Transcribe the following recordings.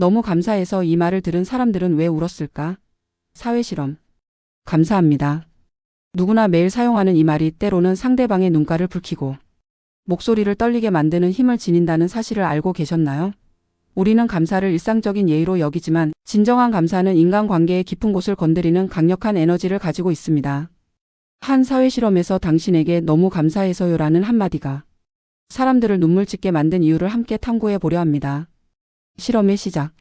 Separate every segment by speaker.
Speaker 1: 너무 감사해서 이 말을 들은 사람들은 왜 울었을까? 사회실험. 감사합니다. 누구나 매일 사용하는 이 말이 때로는 상대방의 눈가를 붉히고 목소리를 떨리게 만드는 힘을 지닌다는 사실을 알고 계셨나요? 우리는 감사를 일상적인 예의로 여기지만 진정한 감사는 인간관계의 깊은 곳을 건드리는 강력한 에너지를 가지고 있습니다. 한 사회실험에서 당신에게 너무 감사해서요라는 한마디가 사람들을 눈물 짓게 만든 이유를 함께 탐구해 보려 합니다. 실험의 시작.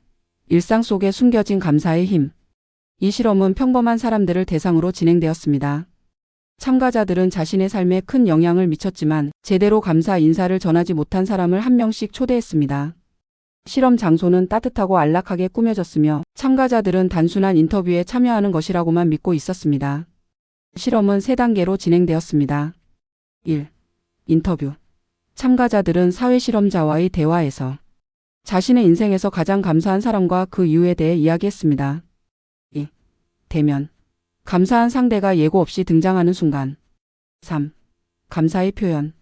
Speaker 1: 일상 속에 숨겨진 감사의 힘. 이 실험은 평범한 사람들을 대상으로 진행되었습니다. 참가자들은 자신의 삶에 큰 영향을 미쳤지만 제대로 감사 인사를 전하지 못한 사람을 한 명씩 초대했습니다. 실험 장소는 따뜻하고 안락하게 꾸며졌으며 참가자들은 단순한 인터뷰에 참여하는 것이라고만 믿고 있었습니다. 실험은 3단계로 진행되었습니다. 1. 인터뷰. 참가자들은 사회실험자와의 대화에서 자신의 인생에서 가장 감사한 사람과 그 이유에 대해 이야기했습니다. 2. 대면. 감사한 상대가 예고 없이 등장하는 순간. 3. 감사의 표현.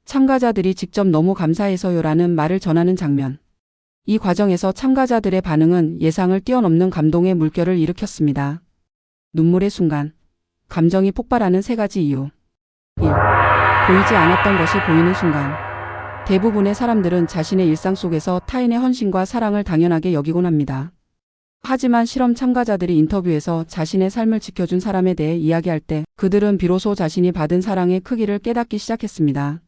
Speaker 1: 참가자들이 직접 너무 감사해서요라는 말을 전하는 장면. 이 과정에서 참가자들의 반응은 예상을 뛰어넘는 감동의 물결을 일으켰습니다. 눈물의 순간. 감정이 폭발하는 3가지 이유. 1. 보이지 않았던 것이 보이는 순간. 대부분의 사람들은 자신의 일상 속에서 타인의 헌신과 사랑을 당연하게 여기곤 합니다. 하지만 실험 참가자들이 인터뷰에서 자신의 삶을 지켜준 사람에 대해 이야기할 때 그들은 비로소 자신이 받은 사랑의 크기를 깨닫기 시작했습니다.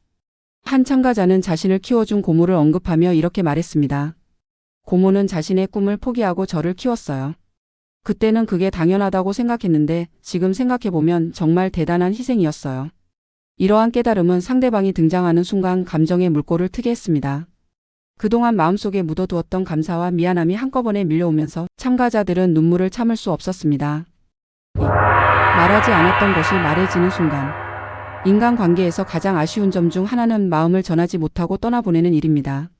Speaker 1: 한 참가자는 자신을 키워준 고모를 언급하며 이렇게 말했습니다. 고모는 자신의 꿈을 포기하고 저를 키웠어요. 그때는 그게 당연하다고 생각했는데 지금 생각해보면 정말 대단한 희생이었어요. 이러한 깨달음은 상대방이 등장하는 순간 감정의 물꼬를 트게 했습니다. 그동안 마음속에 묻어두었던 감사와 미안함이 한꺼번에 밀려오면서 참가자들은 눈물을 참을 수 없었습니다. 2. 말하지 않았던 것이 말해지는 순간. 인간관계에서 가장 아쉬운 점 중 하나는 마음을 전하지 못하고 떠나보내는 일입니다.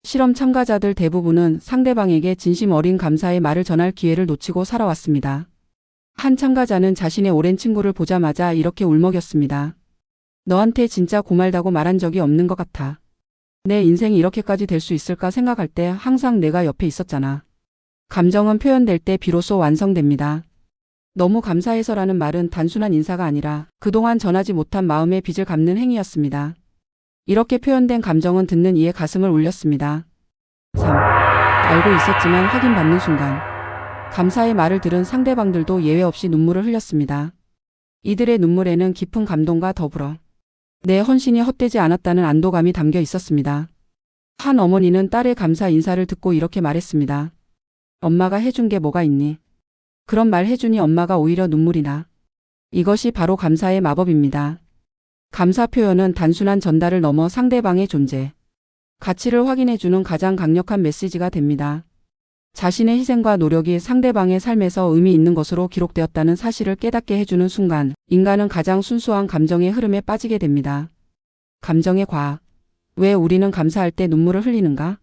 Speaker 1: 실험 참가자들 대부분은 상대방에게 진심 어린 감사의 말을 전할 기회를 놓치고 살아왔습니다. 한 참가자는 자신의 오랜 친구를 보자마자 이렇게 울먹였습니다. 너한테 진짜 고말다고 말한 적이 없는 것 같아. 내 인생이 이렇게까지 될 수 있을까 생각할 때 항상 내가 옆에 있었잖아. 감정은 표현될 때 비로소 완성됩니다. 너무 감사해서라는 말은 단순한 인사가 아니라 그동안 전하지 못한 마음의 빚을 갚는 행위였습니다. 이렇게 표현된 감정은 듣는 이의 가슴을 울렸습니다. 3. 알고 있었지만 확인받는 순간. 감사의 말을 들은 상대방들도 예외 없이 눈물을 흘렸습니다. 이들의 눈물에는 깊은 감동과 더불어 내 헌신이 헛되지 않았다는 안도감이 담겨 있었습니다. 한 어머니는 딸의 감사 인사를 듣고 이렇게 말했습니다. 엄마가 해준 게 뭐가 있니? 그런 말 해주니 엄마가 오히려 눈물이 나. 이것이 바로 감사의 마법입니다. 감사 표현은 단순한 전달을 넘어 상대방의 존재, 가치를 확인해주는 가장 강력한 메시지가 됩니다. 자신의 희생과 노력이 상대방의 삶에서 의미 있는 것으로 기록되었다는 사실을 깨닫게 해주는 순간 인간은 가장 순수한 감정의 흐름에 빠지게 됩니다. 감정의 과학. 왜 우리는 감사할 때 눈물을 흘리는가?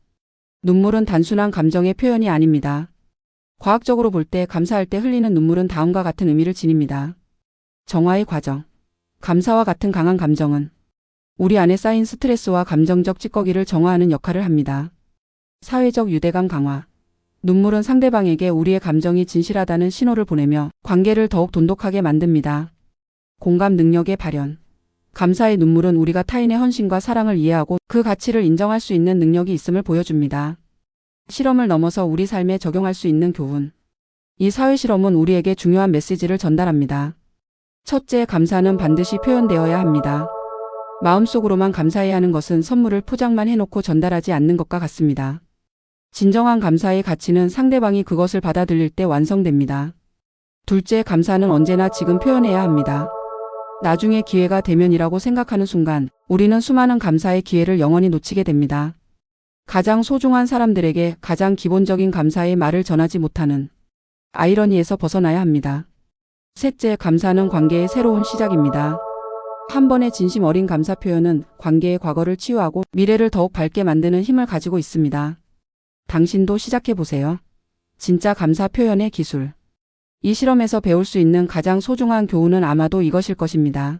Speaker 1: 눈물은 단순한 감정의 표현이 아닙니다. 과학적으로 볼 때 감사할 때 흘리는 눈물은 다음과 같은 의미를 지닙니다. 정화의 과정. 감사와 같은 강한 감정은 우리 안에 쌓인 스트레스와 감정적 찌꺼기를 정화하는 역할을 합니다. 사회적 유대감 강화. 눈물은 상대방에게 우리의 감정이 진실하다는 신호를 보내며 관계를 더욱 돈독하게 만듭니다. 공감 능력의 발현. 감사의 눈물은 우리가 타인의 헌신과 사랑을 이해하고 그 가치를 인정할 수 있는 능력이 있음을 보여줍니다. 실험을 넘어서 우리 삶에 적용할 수 있는 교훈. 이 사회실험은 우리에게 중요한 메시지를 전달합니다. 첫째, 감사는 반드시 표현되어야 합니다. 마음속으로만 감사해야 하는 것은 선물을 포장만 해놓고 전달하지 않는 것과 같습니다. 진정한 감사의 가치는 상대방이 그것을 받아들일 때 완성됩니다. 둘째, 감사는 언제나 지금 표현해야 합니다. 나중에 기회가 되면이라고 생각하는 순간 우리는 수많은 감사의 기회를 영원히 놓치게 됩니다. 가장 소중한 사람들에게 가장 기본적인 감사의 말을 전하지 못하는 아이러니에서 벗어나야 합니다. 셋째, 감사는 관계의 새로운 시작입니다. 한 번의 진심 어린 감사 표현은 관계의 과거를 치유하고 미래를 더욱 밝게 만드는 힘을 가지고 있습니다. 당신도 시작해보세요. 진짜 감사 표현의 기술. 이 실험에서 배울 수 있는 가장 소중한 교훈은 아마도 이것일 것입니다.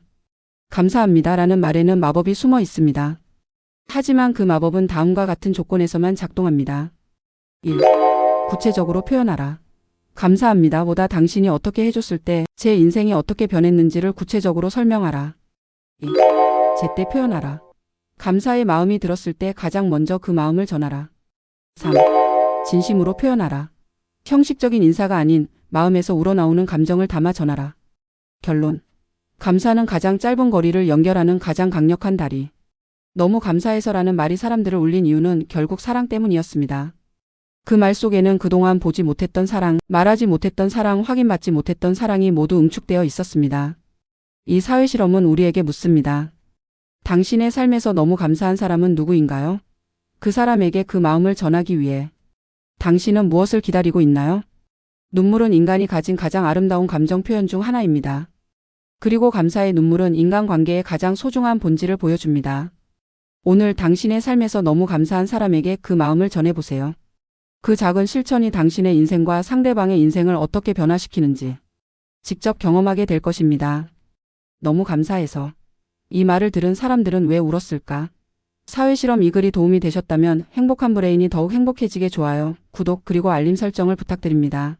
Speaker 1: 감사합니다라는 말에는 마법이 숨어 있습니다. 하지만 그 마법은 다음과 같은 조건에서만 작동합니다. 1. 구체적으로 표현하라. 감사합니다 보다 당신이 어떻게 해줬을 때 제 인생이 어떻게 변했는지를 구체적으로 설명하라. 2. 제때 표현하라. 감사의 마음이 들었을 때 가장 먼저 그 마음을 전하라. 3. 진심으로 표현하라. 형식적인 인사가 아닌 마음에서 우러나오는 감정을 담아 전하라. 결론. 감사는 가장 짧은 거리를 연결하는 가장 강력한 다리. 너무 감사해서라는 말이 사람들을 울린 이유는 결국 사랑 때문이었습니다. 그 말 속에는 그동안 보지 못했던 사랑, 말하지 못했던 사랑, 확인받지 못했던 사랑이 모두 응축되어 있었습니다. 이 사회 실험은 우리에게 묻습니다. 당신의 삶에서 너무 감사한 사람은 누구인가요? 그 사람에게 그 마음을 전하기 위해 당신은 무엇을 기다리고 있나요? 눈물은 인간이 가진 가장 아름다운 감정 표현 중 하나입니다. 그리고 감사의 눈물은 인간관계의 가장 소중한 본질을 보여줍니다. 오늘 당신의 삶에서 너무 감사한 사람에게 그 마음을 전해보세요. 그 작은 실천이 당신의 인생과 상대방의 인생을 어떻게 변화시키는지 직접 경험하게 될 것입니다. 너무 감사해서. 이 말을 들은 사람들은 왜 울었을까? 사회실험 이 글이 도움이 되셨다면 행복한 브레인이 더욱 행복해지게 좋아요, 구독 그리고 알림 설정을 부탁드립니다.